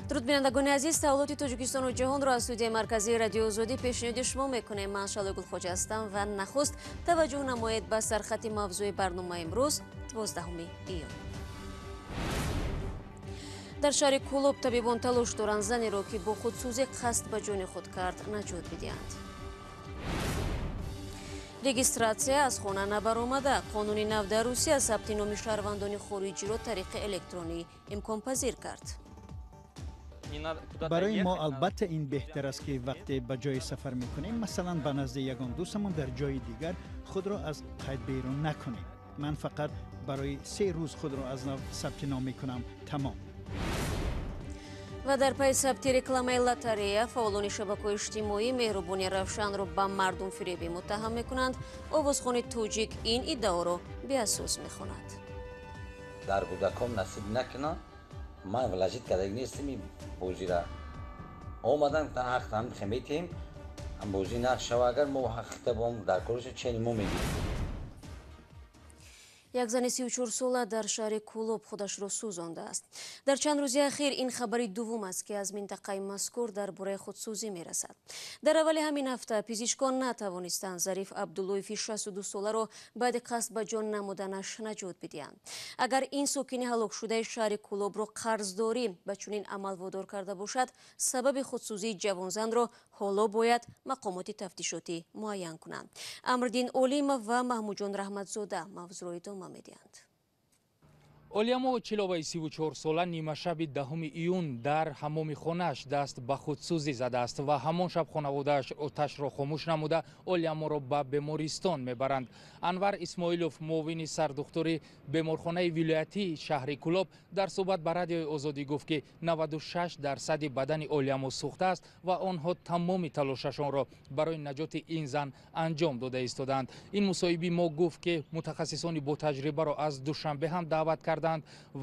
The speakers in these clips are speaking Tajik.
درود بینندگان عزیز، تحولات تاجیکستان و جهان را از استودیوی مرکزی رادیو آزادی پیشنهاد شما میکنیم. من شالو گلخوج هستم و نخست توجه نمایید به سرخط موضوع برنامه امروز 12 ایون. در شهر کولوب طبیبان تلاش دارند زنی را که با خودسوزی قصد به جان خود کرد نجات بدهند. رجیستراسیا از خانه نبرآمده. قانون نو در روسیه ثبت نام شهروندان خارجی را طریق الکترونی امکان پذیر کرد. برای ما البته این بهتر است که وقتی به جای سفر میکنیم مثلا به نزد یگان دوستمون در جای دیگر خود را از قید بیرون نکنیم. من فقط برای 3 روز خود را از نو ثبت نام میکنم، تمام. و در پی ثبت رکلامه لاتاریا فعالان شبکه‌های اجتماعی مهربانی روشن را به مردم فریبی متهم میکنند. آوازخوان توجیک این ادعا را بی‌اساس میخواند. در کودکان نصیب نکنه من ولجیت کردگی نیستم این بوزی را آمدن تا حق هم خمیتیم هم بوزی نقش شو اگر ما حق تبام در کلش چنین مو میگیم. یک زن 34 ساله در شهر کولوب خودش را سوزانده است. در چند روز اخیر این خبری دوم است که از منطقه مذکور درباره خودسوزی میرسد. در اول همین هفته پزشکان نتوانستند ظریف عبداللهیفی 62 ساله را بعد قصد به جان نمودنش نجات بدهند. اگر این ساکن هلاک شده شهر کولوب را قرضداری به چنین عمل وادار کرده باشد، سبب خودسوزی جوانزن را حالا باید مقامات تفتیشاتی معین کنند. امردین اولیم و محمود جان رحمتزاده موضوع میدیند. اولیامو چلوبای 34 ساله نیمه شب 10 ایون در حمام خانه‌اش دست به خودسوزی زده است و همان شب خانواده‌اش آتش را خاموش نموده اولیامو را به بیمارستان میبرند. انور اسماعیلوف معاون سردختری بیمارخانه ولایتی شهر کولوب در صحبت با رادیو آزادی گفت که 96% بدن اولیامو سوخته است و آنها تمام تلاششان را برای نجات این زن انجام داده ایستادند. این مصاحبه ما گفت که متخصصان با تجربه را از دوشنبه هم دعوت کردند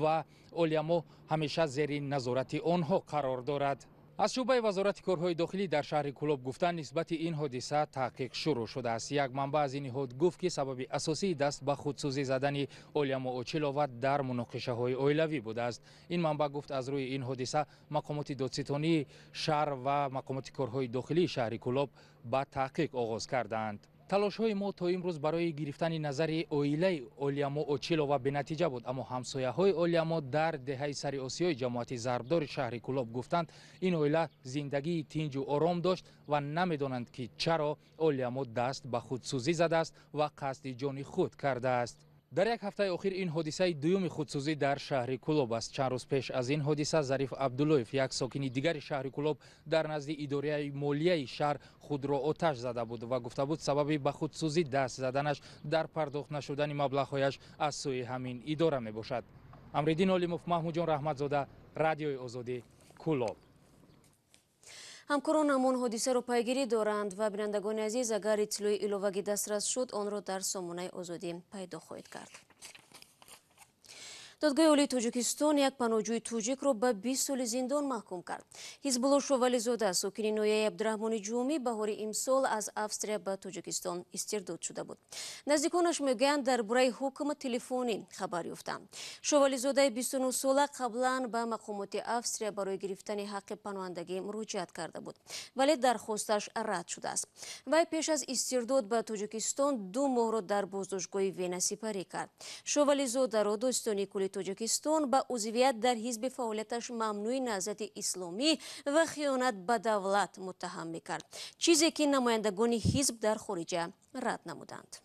و اولیامو همیشه زیر نظارت آنها قرار دارد. از شعبه وزارت کارهای داخلی در شهر کولوب گفتند نسبت این حادثه تحقیق شروع شده است. یک منبع از این نهاد گفت که سبب اساسی دست به خودسوزی زدن اولیامو اوچیلووا در مناقشه های اویلوی بوده است. این منبع گفت از روی این حادثه مقامات دادستانی شهر و مقامات کارهای داخلی شهر کولوب به تحقیق آغاز کردند. تلاش های ما تا امروز برای گرفتن نظر اویله اولیامو اوچیلووا به نتیجه بود، اما همسایه های اولیامو در دهه سر آسیای جماعت ضربدار شهر کولوب گفتند این اویله زندگی تنج و آرام داشت و نمیدانند که چرا اولیامو دست به خودسوزی زده است و قصد جان خود کرده است. در یک هفته اخیر این حادثه دوم خودسوزی در شهر کولوب است. چند روز پیش از این حادثه ظریف عبداللهیف یک ساکن دیگر شهر کولوب در نزد اداره مالیه شهر خود را آتش زده بود و گفته بود سبب به خودسوزی دست زدنش در پرداخت نشدن مبلغ‌هایش از سوی همین اداره می باشد. امردین علیموف، محمود جان رحمتزاده، رادیوی آزادی، کولوب. همکاران همان حادثه را پیگیری دارند و بینندگان عزیز اگر اطلاع الوه‌ای دسترس شد آن را در سامانه آزادی پیدا خواهید کرد. دادگاه عالی تاجیکستان یک پناهجوی توجیک را به 20 سال زندان محکوم کرد. حزب‌الله شوالیزاده ساکن ناحیه عبدالرحمن جومی بهار امسال از австрия به تاجیکستان استرداد شده بود. نزدیکانش میگویند درباره حکم تلفنی خبر یافتند. شوالیزاده 29 ساله قبلا به مقامات австрия برای گرفتن حق پناهندگی مراجعت کرده بود ولی درخواستش رد شده است. وی پیش از استرداد به تاجیکستان 2 ماه را در بازداشتگاه وینا سپری کرد. شوالیزاده را داستانی کلی تاجیکستان با عضویت در حزب فعالیتش ممنوع نهضت اسلامی و خیانت به دولت متهم می‌کرد، چیزی که نمایندگان حزب در خارج رد نمودند.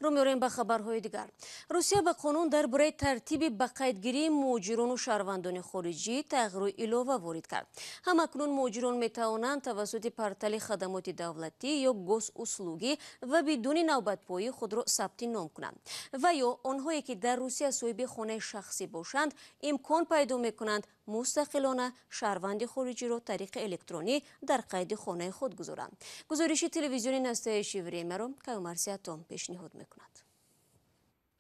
رو می‌آوریم به خبرهای دیگر. روسیه به قانون درباره ترتیب به قیدگیری مهاجران و شهروندان خارجی تغییر علاوه وارد کرد. همکنون مهاجران می‌توانند توسط پورتال خدمات دولتی یا گوس‌اوسلوگی و بدون نوبت‌پایی خود را ثبت نام کنند و یا آنهایی که در روسیه صاحب خانه شخصی باشند امکان پیدا می‌کنند مستقلانه شهروند خارجی را طریق الکترونی در قید خانه خود گذارند. گزارش تلویزیونی نستایش وریمه را کیومر سیاتام پیشنهاد می‌کند.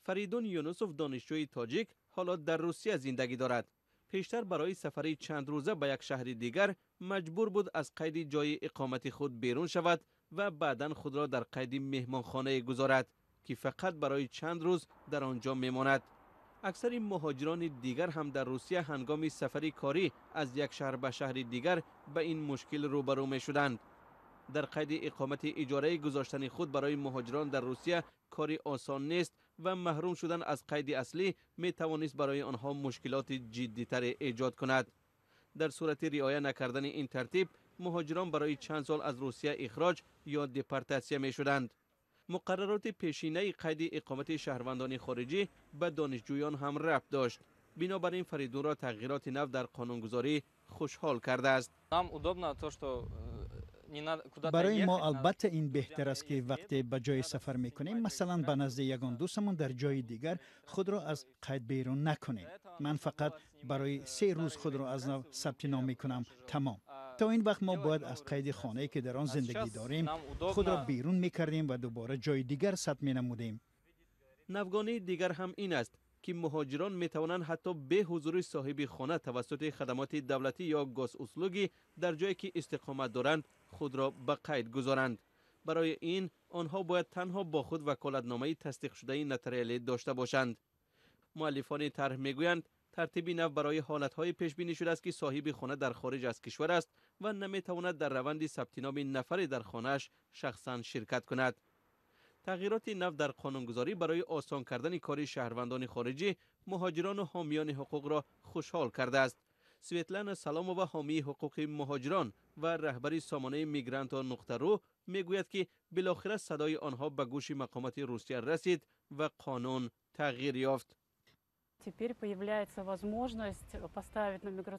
فریدون یونوسوف دانشجوی تاجیک حالا در روسیه زندگی دارد. پیشتر برای سفری چند روزه به یک شهر دیگر مجبور بود از قید جای اقامت خود بیرون شود و بعداً خود را در قید مهمانخانه گذارد که فقط برای چند روز در آنجا میماند. اکثر مهاجران دیگر هم در روسیه هنگام سفری کاری از یک شهر به شهر دیگر به این مشکل روبرو می شدند. در قید اقامت اجاره گذاشتن خود برای مهاجران در روسیه کاری آسان نیست و محروم شدن از قید اصلی می توانست برای آنها مشکلات جدی‌تر ایجاد کند. در صورت رعایت نکردن این ترتیب مهاجران برای چند سال از روسیه اخراج یا دپورتاسیون می شدند. مقررات پیشینه قید اقامت شهروندان خارجی به دانشجویان هم ربط داشت. بنابراین فریدون را تغییرات نو در قانونگذاری خوشحال کرده است. برای ما البته این بهتر است که وقتی به جای سفر میکنیم مثلا به نزد یگان دوستمون در جای دیگر خود را از قید بیرون نکنیم. من فقط برای 3 روز خود را از نو ثبت نام میکنم تمام. تا این وقت ما باید از قید خانه‌ای که در آن زندگی داریم خود را بیرون میکردیم و دوباره جای دیگر ثبت مینمودیم. نوگانه دیگر هم این است که مهاجران می توانند حتی به حضور صاحب خانه توسط خدمات دولتی یا گوس‌اوسلوگی در جایی که استقامت دارند خود را به قید گذارند. برای این آنها باید تنها با خود وکالتنامه تصدیق شده نتریالی داشته باشند. مؤلفان طرح میگویند ترتیب نو برای حالتهای پیش بینی شده است که صاحب خانه در خارج از کشور است و نمیتواند در روند ثبت نام نفری در خانه‌اش شخصا شرکت کند. تغییرات نو در قانونگذاری برای آسان کردن کار شهروندان خارجی مهاجران و حامیان حقوق را خوشحال کرده است. سویتلانا سلامووا حامی حقوق مهاجران و رهبر سامانه میگرانتا نقطه رو میگوید که بالاخره صدای آنها به گوش مقامات روسیه رسید و قانون تغییر یافت.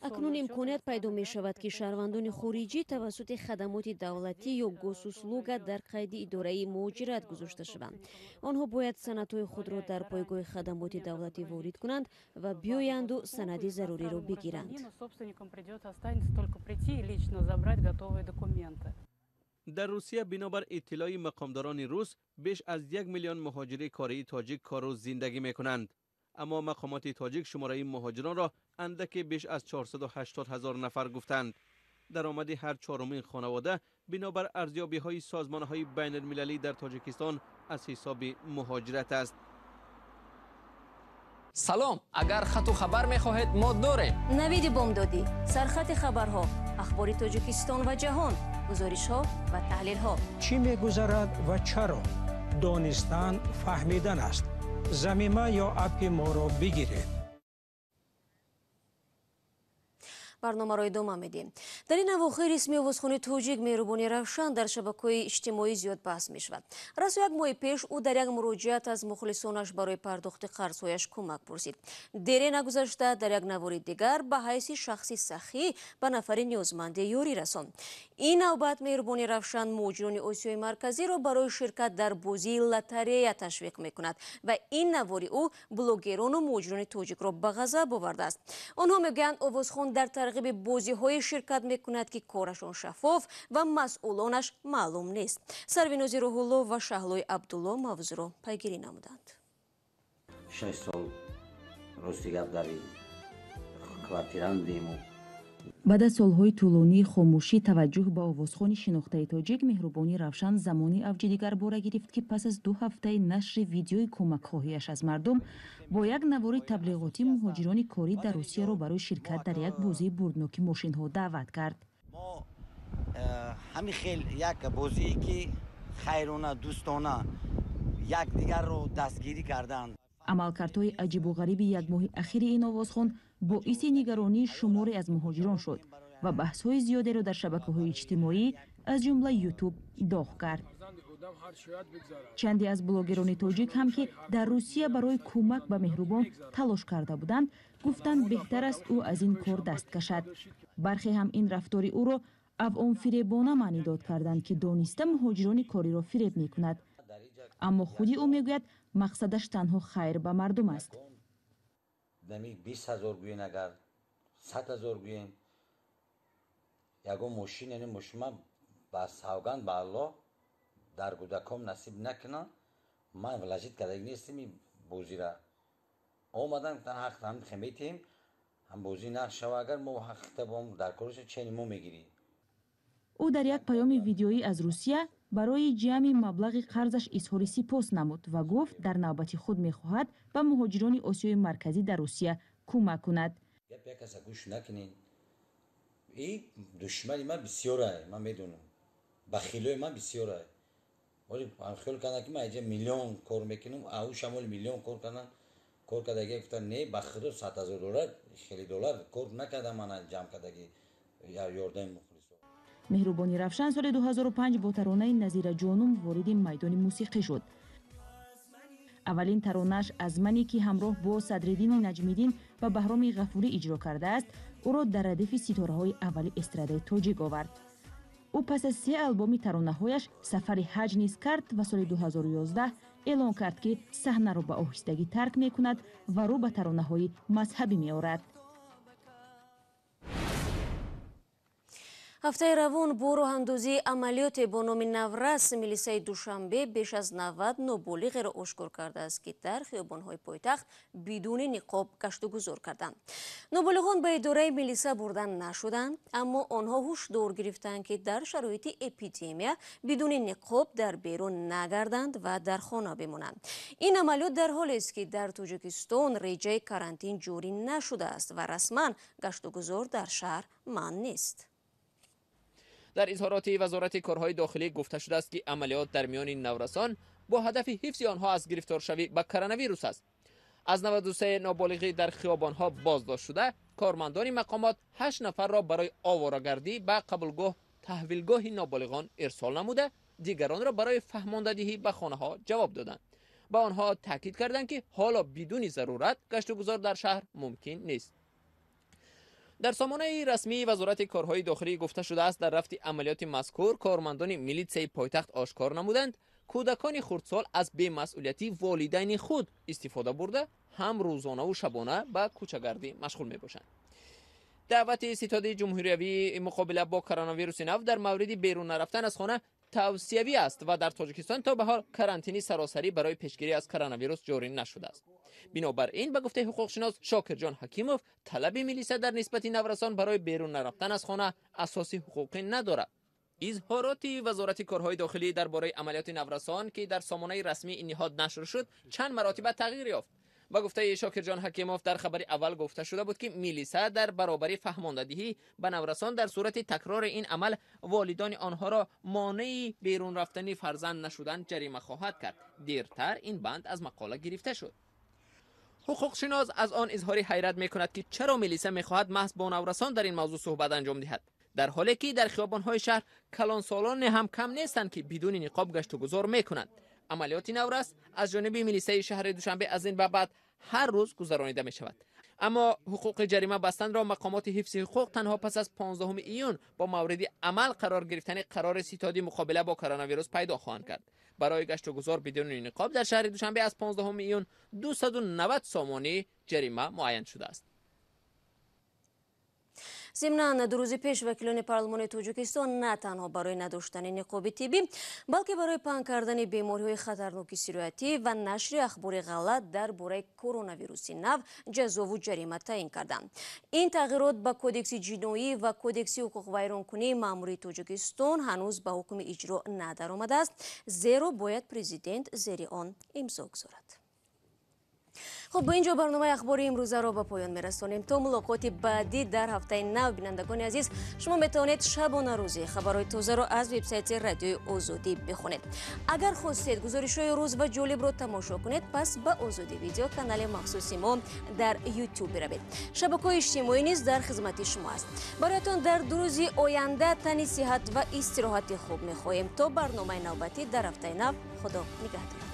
اکنون امکانیت پیدا می شود که شهروندان خارجی توسط خدمات دولتی یا گوس‌اوسلوگ در قید اداره مهاجرت گذاشته شوند. آنها باید سندهای خود را در پایگاه خدمات دولتی وارد کنند و بیایند و سند ضروری را بگیرند. در روسیه بنابر اطلاع مقامداران روس بیش از 1 میلیون مهاجر کاری تاجیک کار و زندگی می کنند. اما مقامات تاجیک شماره مهاجران را اندک بیش از 480,000 نفر گفتند. درآمد هر چهارمین خانواده بنابر ارزیابی‌های سازمان‌های بین‌المللی در تاجیکستان از حساب مهاجرت است. سلام، اگر خط و خبر می‌خواهید ما داریم. نوید بامدادی، سرخط خبرها، اخبار تاجیکستان و جهان، گزارش‌ها و تحلیل‌ها. چی می‌گذرد و چرا؟ دانستن فهمیدن است. زمینه یا اپ ما را بگیرید. برنامه را ادامه میدیم. در این اواخر اسم آوازخوان تاجیک مهربانی روشن در شبکه‌های اجتماعی زیاد بحث می شود. راست یک ماه پیش او در یک مراجعت از مخلصانش برای پرداخت قرض‌هایش کمک پرسید. دیر نگذشته در یک نوار دیگر به حیث شخصی سخی به نفر نیازمند یاری رساند. این نوبت مهربانی روشن مهاجران آسیای مرکزی را برای شرکت در بازی لاتاری تشویق می کند و این نوار او بلاگران و مهاجران تاجیک را به غضب آورده است. آنها میگویند آوازخوان در ترغیب بازی‌های شرکت می‌کند که کارشان شفاف و مسئولانش معلوم نیست. سرویناز روح‌الله و شهلای عبدالله موضوع را پیگیری نمودند. 6 سال راستی گپ در کвартира دیمو. بعد از سالهای طولانی خاموشی توجه به آوازخوان شناخته تاجیک مهربانی روشن زمانی اوج دیگر باره گرفت که پس از 2 هفته نشر ویدیوی کمک خواهیش از مردم با یک نوار تبلیغاتی مهاجران کاری در روسیه را برای شرکت در یک بازی بردناک ماشین ها دعوت کرد. ما همین خیلی یک بازی که خیرانه دوستانه یک دیگر رو دستگیری کردند. عملکردهای عجیب و غریب یک ماه اخیر این آوازخوان باعث نگرانی شماری از مهاجران شد و بحث‌های زیادی را در شبکه‌های اجتماعی از جمله یوتیوب داغ کرد. чанде аз блогерони тоҷик ҳам ки дар русия барои кӯмак ба меҳрубон талош карда буданд гуфтанд беҳтар аст ӯ аз ин кор даст кашад. бархе ҳам ин рафтори ӯро авъонфиребона маънӣ дод карданд ки дониста муҳоҷирони кориро фиреб мекунад, аммо худи ӯ мегӯяд мақсадаш танҳо хайр ба мардум аст. 20,000 гӯен агар 100,000 гӯен ягон мошин яъне мошина ба савганд ба аллоҳ дар кӯдакам насиб накуна. ман влажит кардаги нестим ин бозира омадан ҳақ ҳам хеметем ҳам бозӣ нақш шава агар мо ҳақиқта бом дар кориш чени мо мегирӣ. ӯ дар як паёми видеоӣ аз русия барои ҷамъи маблағи қарзаш изҳори сипос намуд ва гуфт дар навбати худ мехоҳад ба муҳоҷирони осиёи марказӣ дар русия кӯмак кунад. гапи як каса гӯш накунед. ин душмани ман бисёр ай, ман медонам бахилои ман бисёр ай. вале хел кардам ки ман аҷа миллион кор мекунам, ау шамоли миллион кор кардам. кор кардаги гуфтан не ба худо $100,000 хели доллар кор накардам ман ҷамъ кардаги ёрдами мухлисо. меҳрубони равшан соли 2005 бо таронаи Назира ҷонум вориди майдони мусиқӣ шуд. аввалин таронааш «Азмане» ки ҳамроҳ бо Садриддини Наҷмиддин ва Баҳроми Ғафурӣ иҷро кардааст, ӯро дар радифи ситораҳои аввали эстрадаи тоҷик овард. ӯ пас аз 3 албоми таронаҳояш сафари ҳаҷ низ кард ва соли 2011 эълон кард ки саҳнаро ба оҳистагӣ тарк мекунад ва рӯ ба таронаҳои мазҳабӣ меорад. ҳафтаи равон бо роҳандозии амалиёте бо номи Наврас милисияи Душанбе беш аз 90 ноболиғеро ошкор кардааст ки дар хиёбонҳои пойтахт бидуни ниқоб гашту гузор карданд. Ноболиғон ба идораи милисия бурда нашуданд, аммо онҳо ҳушдор гирифтанд ки дар шароити эпидемия бидуни ниқоб дар берун нагарданд ва дар хона бимонанд. Ин амалиёт дар ҳолест ки дар Тоҷикистон реҷаи карантин ҷорӣ нашудааст ва расман гашту гузор дар шаҳр манъ нест. дар изҳороти вазорати корҳои дохилӣ гуфта шудааст ки амалиёт дар миёни наврасон бо ҳадафи ҳифзи онҳо аз гирифторшавӣ ба коронавирус аст. аз 93 ноболиғӣ дар хиёбонҳо боздошт шуда, кормандони мақомот 8 нафарро барои оворагардӣ ба қабулгоҳ таҳвилгоҳи ноболиғон ирсол намуда, дигаронро барои фаҳмондадиҳӣ ба хонаҳо ҷавоб доданд. ба онҳо таъкид карданд ки ҳоло бидуни зарурат гаштугузор дар шаҳр мумкин нест. дар сомонаи расмии вазорати корҳои дохилӣ гуфта шудааст дар рафти амалиёти мазкур кормандони милитсияи пойтахт ошкор намуданд кӯдакони хурдсол аз бемасъулияти волидайни худ истифода бурда ҳам рӯзонаву шабона ба кӯчагардӣ машғул мебошанд. даъвати ситоди ҷумҳуриявии муқобила бо коронавируси нав дар мавриди берун нарафтан аз хона тавсиявӣ аст ва дар Тоҷикистон то ба ҳол карантини саросарӣ барои пешгирӣ аз коронавирус ҷорӣ нашудааст. бинобар ин ба гуфтаи ҳуқуқшинос Шокирҷон Ҳакимов, талаби милисия дар нисбати наврасон барои берун нарафтан аз хона асоси ҳуқуқӣ надорад. изҳороти вазорати корҳои дохилӣ дар бораи амалиёти наврасон ки дар сомонаи расмии ин ниҳод нашр шуд, чанд маротиба тағйир ёфт. ба гуфтаи Шокирҷон Ҳакимов дар хабари аввал гуфта шуда буд ки милисия дар баробари фаҳмондадиҳӣ ба наврасон дар сурати такрори ин амал волидони онҳоро монеи берун рафтани фарзанд нашудан ҷарима хоҳад кард. дертар ин банд аз мақола гирифта шуд. ҳуқуқшинос аз он изҳори ҳайрат мекунад ки чаро милисия мехоҳад маҳз бо наврасон дар ин мавзӯъ суҳбат анҷом диҳад, дар ҳоле ки дар хиёбонҳои шаҳр калонсолоне ҳам кам нестанд ки бидуни ниқоб гаштугузор мекунанд. амалиёти наврас аз ҷониби милисияи шаҳри Душанбе аз ин ба баъд ҳар рӯз гузаронида мешавад. аммо ҳуқуқи ҷарима бастанро мақомоти ҳифзи ҳуқуқ танҳо пас аз 15 июн бо мавриди амал қарор гирифтани қарори ситоди муқобила бо коронавирус пайдо хоҳанд кард. барои гаштугузор бидуни ниқоб дар шаҳри Душанбе аз 15 июн 290 сомонӣ ҷарима муайян шудааст. зимнан 2 рӯзи пеш вакилони парлумони Тоҷикистон на танҳо барои надоштани ниқоби тиббӣ, балки барои паҳн кардани бемориҳои хатарноки сироятӣ ва нашри ахбори ғалат дар бораи коронавируси нав ҷазову ҷарима таъин карданд. ин тағйирот ба кодекси ҷиноӣ ва кодекси ҳуқуқвайронкунии маъмурии Тоҷикистон ҳанӯз ба ҳукми иҷро надаромадааст, зеро бояд президент зери он имзо гузорад. خب با اینجا برنامه اخباری امروزه را به پایان میرسانیم. تا ملاقات بعدی در هفته نو، بینندگان عزیز شما میتوانید شبانه روزی خبرهای تازه را از وبسایت رادیوی آزادی بخونید. اگر خواستید گزارش‌های روز و جالب را تماشا کنید، پس به آزادی ویدیو کانال مخصوصی ما در یوتیوب بروید. شبکه‌های اجتماعی نیز در خدمت شما است. برایتان در دو روز آینده تنی صحت و استراحت خوب می‌خواهیم. تا برنامه نوبتی در هفته نو، خدا نگهدار.